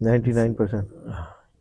99%।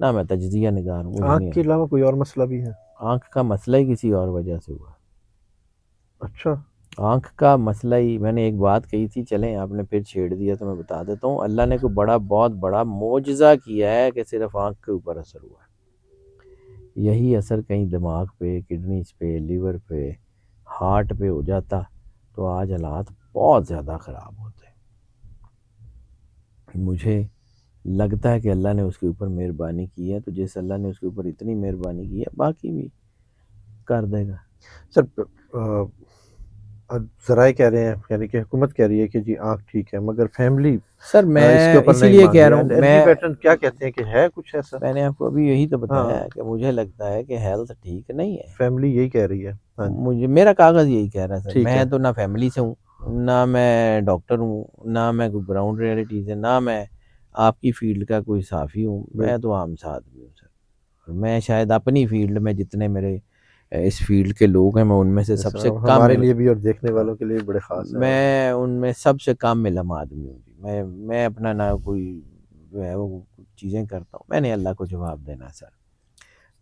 نہ میں تجزیہ نگار ہوں، مجھے آنکھ نہیں کے علاوہ کوئی اور مسئلہ بھی ہے؟ آنکھ کا مسئلہ ہی کسی اور وجہ سے ہوا. اچھا. آنکھ کا مسئلہ ہی، میں نے ایک بات کہی تھی، چلیں آپ نے پھر چھیڑ دیا تو میں بتا دیتا ہوں. اللہ نے کوئی بہت بڑا معجزہ کیا ہے کہ صرف آنکھ کے اوپر اثر ہوا ہے. یہی اثر کہیں دماغ پہ، کڈنیز پہ، لیور پہ، ہارٹ پہ ہو جاتا تو آج حالات بہت زیادہ خراب ہوتے. مجھے لگتا ہے کہ اللہ نے اس کے اوپر مہربانی کی ہے، تو جس اللہ نے اس کے اوپر اتنی مہربانی کی ہے باقی بھی کر دے گا. سر ذرائع کہہ رہے ہیں، یعنی کہ حکومت کہہ رہی ہے کہ جی آنکھ ٹھیک ہے، مگر فیملی سر اس میں کے اوپر اسی نہیں لیے مان کہہ رہی رہا ہے. ہوں، ایل جی پیٹرن کیا کہتے ہیں کہ ہے کچھ ایسا؟ میں نے آپ کو ابھی یہی تو بتایا ہاں، ہے کہ مجھے لگتا ہے کہ ہیلتھ ٹھیک نہیں ہے. فیملی یہی کہہ رہی ہے. ہاں جی، مجھے میرا کاغذ یہی کہہ رہا ہے سر. ٹھیک میں ہے. تو نہ فیملی سے ہوں، نہ میں ڈاکٹر ہوں، نہ میں کوئی گراؤنڈ ریئلٹیز ہے، نہ میں آپ کی فیلڈ کا کوئی صحافی ہوں. میں تو عام سا آدمی ہوں سر. اور میں شاید اپنی فیلڈ میں جتنے میرے اس فیلڈ کے لوگ ہیں، میں ان میں سے سب سے ہمارے کم، لیے بھی اور دیکھنے والوں کے لیے بڑے خاص ہیں. میں ان میں سب سے کم علم آدمی ہوں. میں اپنا نہ کوئی جو ہے وہ چیزیں کرتا ہوں. میں نے اللہ کو جواب دینا ہے سر.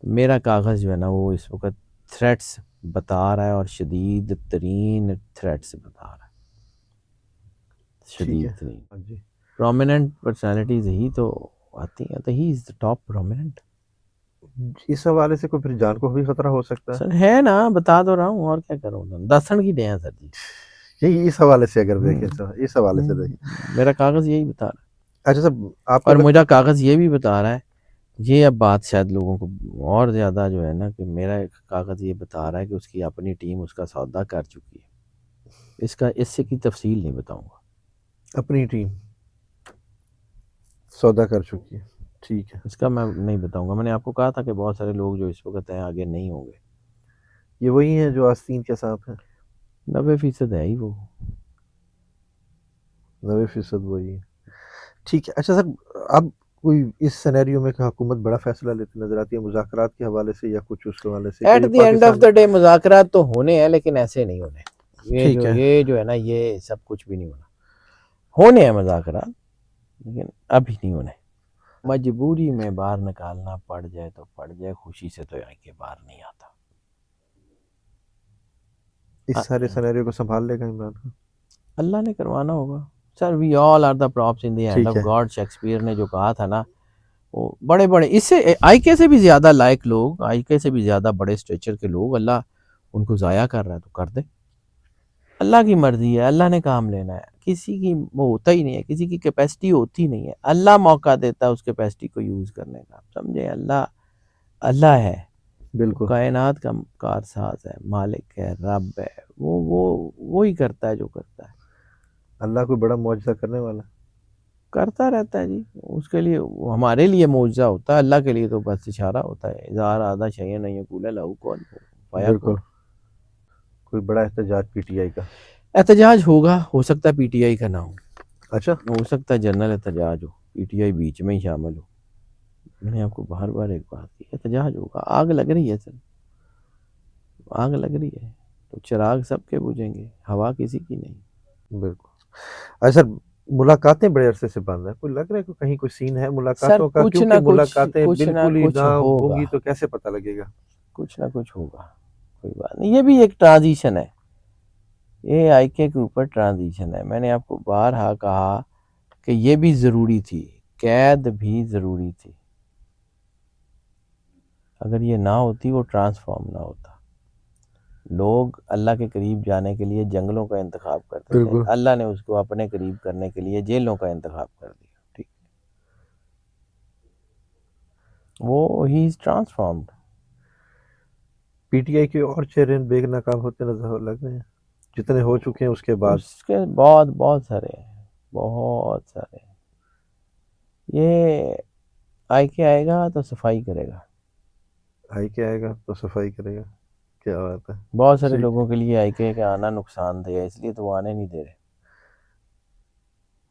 میرا کاغذ جو ہے نا وہ اس وقت تھریٹس بتا رہا ہے، اور شدید ترین تھریٹس بتا رہا ہے، ٹھیک ہے. شدید ترین. ہاں جی، پرومیننٹ پرسنالٹیز ہی تو آتی ہیں، تو ہی از دا ٹاپ پرومیننٹ. اس حوالے سے کوئی پھر جان کو بھی خطرہ ہو سکتا ہے؟ سر ہے نا، بتا تو رہا ہوں، اور کیا کروں گا، دسن کی دیں سر جی. یہی اس حوالے سے اگر دیکھیں تو اس حوالے سے دیکھیں. میرا کاغذ یہی بتا رہا ہے. اچھا سر، آپ کو اور میرا کاغذ یہ بھی بتا رہا ہے، یہ اب بات شاید لوگوں کو اور زیادہ جو ہے نا، کہ میرا ایک کاغذ یہ بتا رہا ہے کہ اس کی اپنی ٹیم اس کا سودا کر چکی ہے. اس سے کی تفصیل نہیں بتاؤں گا. اپنی ٹیم سودا کر چکی ہے، ٹھیک ہے. اس کا میں نہیں بتاؤں گا. میں نے آپ کو کہا تھا کہ بہت سارے لوگ جو اس وقت ہیں آگے نہیں ہوں گے. یہ وہی ہیں جو آستین کے سانپ ہیں؟ 90% ہے ہی وہ. 90% وہی ہے، ٹھیک ہے. اچھا سر، اب کوئی اس سینیریو میں کہ حکومت بڑا فیصلہ لیتے نظر آتی ہے مذاکرات کے حوالے سے یا کچھ اس کے حوالے سے کہ ایٹ یہ the end of Pakistan? The day مذاکرات تو ہونے ہیں، لیکن ایسے نہیں ہونے. ٹھیک ہے، یہ جو ہے نا، یہ سب کچھ بھی نہیں ہونا. ہونے ہیں مذاکرات، لیکن ابھی نہیں ہونے. مجبوری میں باہر نکالنا پڑ جائے تو پڑ جائے، خوشی سے تو کے باہر نہیں آتا. اس سارے سینیریو کو سنبھال لے گا عمران خان؟ اللہ نے کروانا ہوگا sir. We all are the props in the hand of ٹھیک ہے. گاڈ. شیکسپیئر نے جو کہا تھا نا، وہ بڑے بڑے، اس سے آئی کے سے بھی زیادہ لائق لوگ، آئی کے سے بھی زیادہ بڑے اسٹیچر کے لوگ، اللہ ان کو ضائع کر رہا ہے تو کر دے. اللہ کی مرضی ہے، اللہ نے کام لینا ہے. کسی کی وہ ہوتا ہی نہیں ہے، کسی کی کیپیسٹی ہوتی نہیں ہے. اللہ موقع دیتا ہے اس کیپیسٹی کو یوز کرنے کا. سمجھے، اللہ ہے، بالکل. کائنات کا کارساز ہے، مالک ہے، رب ہے. وہی کرتا ہے جو کرتا ہے. اللہ کوئی بڑا معجزہ کرنے والا کرتا رہتا ہے جی. اس کے لیے ہمارے لیے معجزہ ہوتا ہے، اللہ کے لیے تو بس اشارہ ہوتا ہے. اظہار آدھا شیئن نہیں یقول لہو کن فیکون. بالکل. کوئی بڑا احتجاج پی ٹی آئی کا؟ احتجاج ہوگا، ہو سکتا ہے پی ٹی آئی کا نہ ہو، اچھا، ہو سکتا ہے جنرل احتجاج ہو، پی ٹی آئی بیچ میں ہی شامل ہو. میں نے آپ کو بار بار ایک بات کی، احتجاج ہوگا. آگ لگ رہی ہے سر، آگ لگ رہی ہے تو چراغ سب کے بجھیں گے، ہوا کسی کی نہیں. بالکل. اچھا سر، ملاقاتیں بڑے عرصے سے بند ہیں، کوئی لگ رہا ہے کہ کہیں کوئی سین ہے سر ملاقاتوں کا؟ کچھ نہ کیونکہ کچھ ملاقاتیں بالکل ہی نہ ہوں ہوگا، گی تو کیسے پتہ لگے گا؟ کچھ نہ کچھ ہوگا. کوئی بات نہیں، یہ بھی ایک ٹرانزیشن ہے. یہ آئی کے اوپر ٹرانزیشن ہے. میں نے آپ کو بارہا کہا کہ یہ بھی ضروری تھی، قید بھی ضروری تھی. اگر یہ نہ ہوتی، وہ ٹرانسفارم نہ ہوتا. لوگ اللہ کے قریب جانے کے لیے جنگلوں کا انتخاب کرتے تھے، بالکل. اللہ نے اس کو اپنے قریب کرنے کے لیے جیلوں کا انتخاب کر دیا. ٹھیک، وہ ہی از ٹرانسفارمڈ. پی ٹی آئی کے اور چہرے بے نقاب ہوتے نظر لگ رہے ہیں جتنے ہو چکے ہیں اس کے بعد؟ اس کے بہت سارے ہیں، بہت سارے. یہ آئی کے آئے گا تو صفائی کرے گا. آئی کے آئے گا تو صفائی کرے گا، کیا بات ہے. بہت سارے ٹھیک. لوگوں کے لیے آئی کے آنا نقصان دہ ہے، اس لیے تو وہ آنے نہیں دے رہے.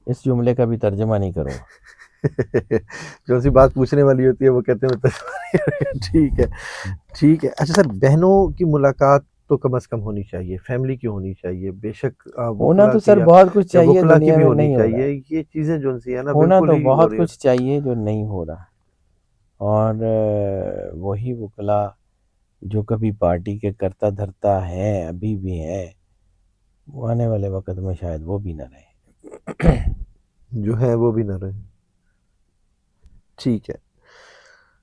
اس جملے کا بھی ترجمہ نہیں کروں گا. جو سی بات پوچھنے والی ہوتی ہے وہ کہتے ہیں ٹھیک ہے، ٹھیک ہے. اچھا سر، بہنوں کی ملاقات تو کم از کم ہونی چاہیے، فیملی کی ہونی چاہیے، بے شک ہونا وکلا تو کی سر بہت کچھ یا چاہیے، وکلا کی دنیا بھی میں ہونی نہیں ہو رہا چاہیے. ہے. یہ چیزیں جو سی ہے نا ہونا بالکل تو ہی ہو بہت رہی ہے. کچھ چاہیے جو نہیں ہو رہا. اور وہی وکلا جو کبھی پارٹی کے کرتا دھرتا ہیں ابھی بھی ہیں، وہ آنے والے وقت میں شاید وہ بھی نہ رہے۔ جو ہے وہ بھی نہ رہے۔ ٹھیک ہے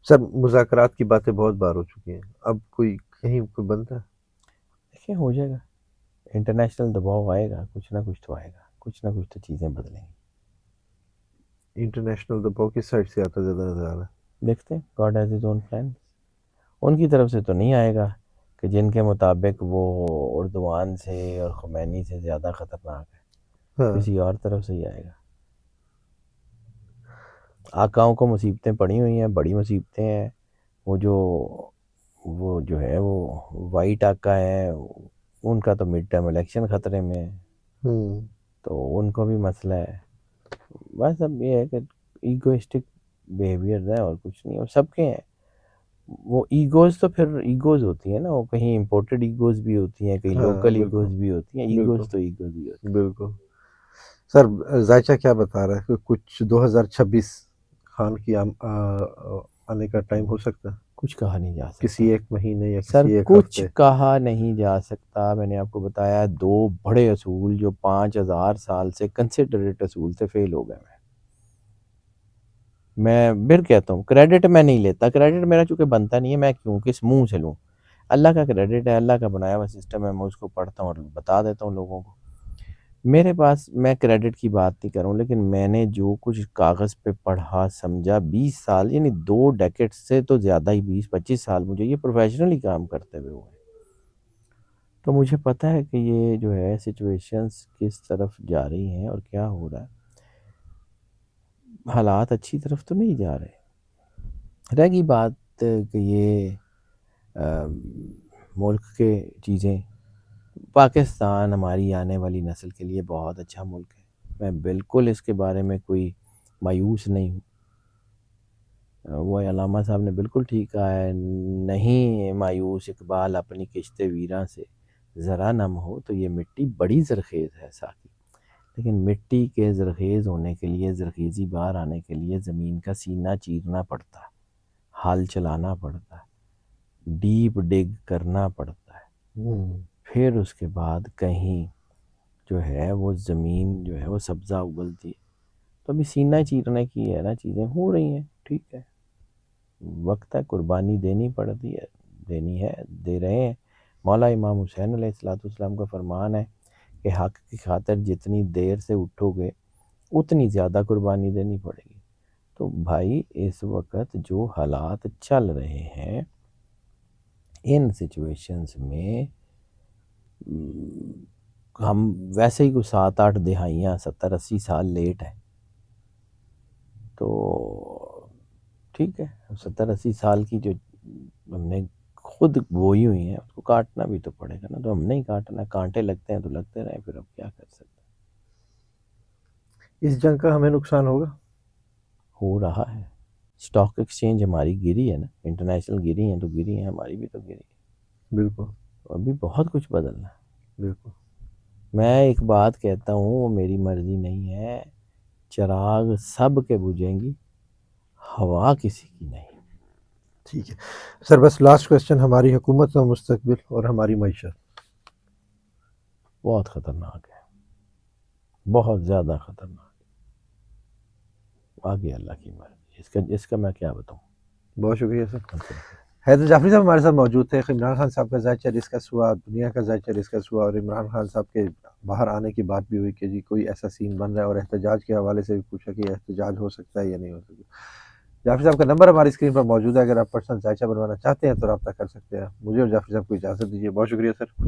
سر، مذاکرات کی باتیں بہت بار ہو چکی ہیں، اب کوئی کہیں کوئی بنتا ہے؟ دیکھیں ہو جائے گا، انٹرنیشنل دباؤ آئے گا، کچھ نہ کچھ تو آئے گا، کچھ نہ کچھ تو چیزیں بدلیں گی۔ انٹرنیشنل دباؤ کس سائڈ سے آتا زیادہ نظر آ رہا ہے؟ دیکھتے ہیں، God has his own plan. ان کی طرف سے تو نہیں آئے گا کہ جن کے مطابق وہ اردوان سے اور خمینی سے زیادہ خطرناک ہے، ہاں کسی اور طرف سے ہی آئے گا۔ آقاؤں کو مصیبتیں پڑی ہوئی ہیں، بڑی مصیبتیں ہیں۔ وہ جو ہے وہ وائٹ آقا ہیں، ان کا تو مڈ ٹرم الیکشن خطرے میں ہے، ہوں تو ان کو بھی مسئلہ ہے۔ بس اب یہ ہے کہ ایگوئسٹک بیہیویئر ہے اور کچھ نہیں، اور سب کے ہیں وہ ایگوز، تو پھر ایگوز ہوتی ہیں نا، وہ کہیں امپورٹڈ ایگوز بھی ہوتی ہیں، کہیں ہاں لوکل بالکل ایگوز بھی ہوتی ہیں، بالکل ایگوز تو ایگوز ہی ہوتی ہیں۔ بالکل۔ سر ذائچہ کیا بتا رہا ہے کہ کچھ 2026 خان کی آنے کا ٹائم ہو سکتا ہے کچھ کہا نہیں جا سکتا کسی ایک مہینے یا سر، کسی ایک کچھ ہفتے؟ کہا نہیں جا سکتا۔ میں نے آپ کو بتایا 2 بڑے اصول جو 5000 سال سے کنسیڈریٹ اصول سے فیل ہو گئے۔ میں پھر کہتا ہوں کریڈٹ میں نہیں لیتا، کریڈٹ میرا چونکہ بنتا نہیں ہے، میں کیوں کس منہ سے لوں؟ اللہ کا کریڈٹ ہے، اللہ کا بنایا ہوا سسٹم ہے، میں اس کو پڑھتا ہوں اور بتا دیتا ہوں لوگوں کو۔ میرے پاس، میں کریڈٹ کی بات نہیں کروں، لیکن میں نے جو کچھ کاغذ پہ پڑھا سمجھا 20 سال، یعنی 2 ڈیکیڈ سے تو زیادہ ہی، 20-25 سال مجھے یہ پروفیشنلی کام کرتے ہوئے ہوئے، تو مجھے پتہ ہے کہ یہ جو ہے سچویشنز کس طرف جا رہی ہیں اور کیا ہو رہا ہے۔ حالات اچھی طرف تو نہیں جا رہے۔ رہ گئی بات کہ یہ ملک کے چیزیں، پاکستان ہماری آنے والی نسل کے لیے بہت اچھا ملک ہے، میں بالکل اس کے بارے میں کوئی مایوس نہیں ہوں۔ وہ علامہ صاحب نے بالکل ٹھیک کہا ہے، نہیں مایوس اقبال اپنی کشت ویراں سے، ذرا نم ہو تو یہ مٹی بڑی زرخیز ہے ساقی۔ لیکن مٹی کے زرخیز ہونے کے لیے، زرخیزی باہر آنے کے لیے زمین کا سینہ چیرنا پڑتا ہے، ہل چلانا پڑتا ہے، ڈیپ ڈگ کرنا پڑتا ہے، پھر اس کے بعد کہیں جو ہے وہ زمین جو ہے وہ سبزہ اگلتی ہے۔ تو ابھی سینہ چیرنے کی ہے نا، چیزیں ہو رہی ہیں، ٹھیک ہے، وقت ہے، قربانی دینی پڑتی ہے، دینی ہے، دے رہے ہیں۔ مولا امام حسین علیہ السلام کا فرمان ہے کہ حق کی خاطر جتنی دیر سے اٹھو گے اتنی زیادہ قربانی دینی پڑے گی۔ تو بھائی اس وقت جو حالات چل رہے ہیں، ان سچویشنز میں ہم ویسے ہی کوئی 7-8 دہائیاں، 70-80 سال لیٹ ہیں، تو ٹھیک ہے، 70-80 سال کی جو ہم نے خود بوئی ہوئی ہیں اس کو کاٹنا بھی تو پڑے گا نا، تو ہم نہیں کاٹنا، کانٹے لگتے ہیں تو لگتے رہیں، پھر اب کیا کر سکتے ہیں۔ اس جنگ کا ہمیں نقصان ہوگا؟ ہو رہا ہے، اسٹاک ایکسچینج ہماری گری ہے نا، انٹرنیشنل گری ہیں تو گری ہیں، ہماری بھی تو گری ہے، بالکل تو ابھی بہت کچھ بدلنا ہے۔ بالکل۔ میں ایک بات کہتا ہوں، وہ میری مرضی نہیں ہے، چراغ سب کے بجھیں گی، ہوا کسی کی نہیں۔ ٹھیک ہے سر، بس لاسٹ کویسچن، ہماری حکومت کا مستقبل اور ہماری معیشت؟ بہت خطرناک ہے، بہت زیادہ خطرناک ہے، آگے اللہ کی مرضی، اس کا میں کیا بتاؤں۔ بہت شکریہ سر۔ حیدر جعفری صاحب ہمارے ساتھ موجود تھے۔ عمران خان صاحب کا ذائچہ ڈسکس ہوا، دنیا کا ذائچہ ڈسکس ہوا، اور عمران خان صاحب کے باہر آنے کی بات بھی ہوئی کہ جی کوئی ایسا سین بن رہا ہے، اور احتجاج کے حوالے سے بھی پوچھا کہ احتجاج ہو سکتا ہے یا نہیں ہو سکتا۔ جعفری صاحب کا نمبر ہماری اسکرین پر موجود ہے، اگر آپ پرسنل ذائچہ بنوانا چاہتے ہیں تو رابطہ کر سکتے ہیں۔ مجھے اور جعفری صاحب کو اجازت دیجیے، بہت شکریہ سر۔